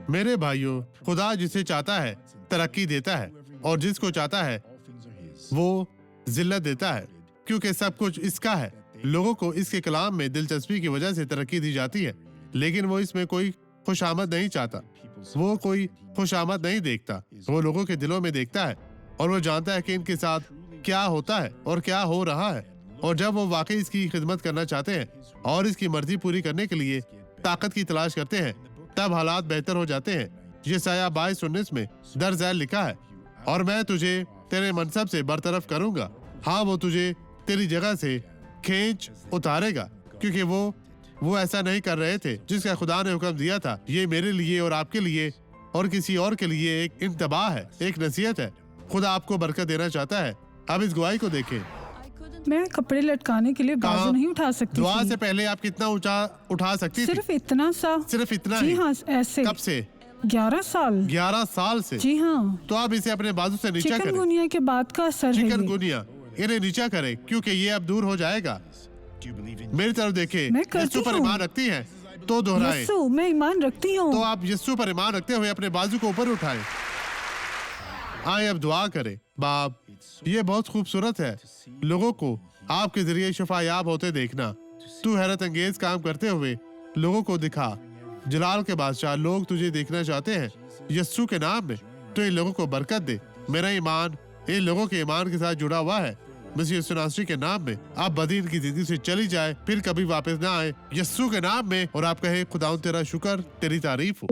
میرے بھائیوں، خدا جسے چاہتا ہے ترقی دیتا ہے، اور جس کو چاہتا ہے وہ ذلت دیتا ہے، کیونکہ سب کچھ اس کا ہے۔ لوگوں کو اس کے کلام میں دلچسپی کی وجہ سے ترقی دی جاتی ہے، لیکن وہ اس میں کوئی خوش آمد نہیں چاہتا۔ وہ کوئی خوش آمد نہیں دیکھتا، وہ لوگوں کے دلوں میں دیکھتا ہے، اور وہ جانتا ہے کہ ان کے ساتھ کیا ہوتا ہے اور کیا ہو رہا ہے۔ اور جب وہ واقعی اس کی خدمت کرنا چاہتے ہیں اور اس کی مرضی پوری کرنے کے لیے طاقت کی تلاش کرتے ہیں، تب حالات بہتر ہو جاتے ہیں۔ یسایہ 22:19 میں در ذیل لکھا ہے، اور میں تجھے تیرے منصب سے برطرف کروں گا۔ ہاں، وہ تجھے تیری جگہ سے کھینچ اتارے گا، کیونکہ وہ ایسا نہیں کر رہے تھے جس کا خدا نے حکم دیا تھا۔ یہ میرے لیے اور آپ کے لیے اور کسی اور کے لیے ایک انتباہ ہے، ایک نصیحت ہے۔ خدا آپ کو برکت دینا چاہتا ہے۔ اب اس گواہی کو دیکھیں۔ میں کپڑے لٹکانے کے لیے بازو نہیں اٹھا سکتی دعا تھی۔ سے پہلے آپ کتنا اونچا اٹھا سکتی تھی؟ صرف اتنا سا؟ صرف اتنا جی ہی؟ ہاں، ایسے۔ کب سے؟ 11 سال۔ 11 سال سے؟ جی ہاں۔ تو آپ اسے اپنے بازو سے نیچا چکن کریں۔ گونیا کے بعد کا اثر ہے چکن یہ۔ گونیا، انہیں نیچا کریں، کیونکہ یہ اب دور ہو جائے گا۔ میری طرف دیکھیں۔ میں کرتی یسوع پر ہوں۔ ایمان رکھتی ہیں تو دہرائیں۔ یسوع، میں ایمان رکھتی ہوں۔ تو آپ یسوع پر ایمان رکھتے ہوئے اپنے بازو کو اوپر اٹھائیں۔ آئیں اب دعا کریں۔ باپ، یہ بہت خوبصورت ہے لوگوں کو آپ کے ذریعے شفا یاب ہوتے دیکھنا۔ تو حیرت انگیز کام کرتے ہوئے لوگوں کو دکھا۔ جلال کے بادشاہ، لوگ تجھے دیکھنا چاہتے ہیں یسوع کے نام میں۔ تو ان لوگوں کو برکت دے۔ میرا ایمان ان لوگوں کے ایمان کے ساتھ جڑا ہوا ہے، مسیح یسوع ناصری کے نام میں۔ آپ بدین کی زندگی سے چلی جائے، پھر کبھی واپس نہ آئے، یسوع کے نام میں، اور آپ کہیں خداوند تیرا شکر، تیری تعریف ہو۔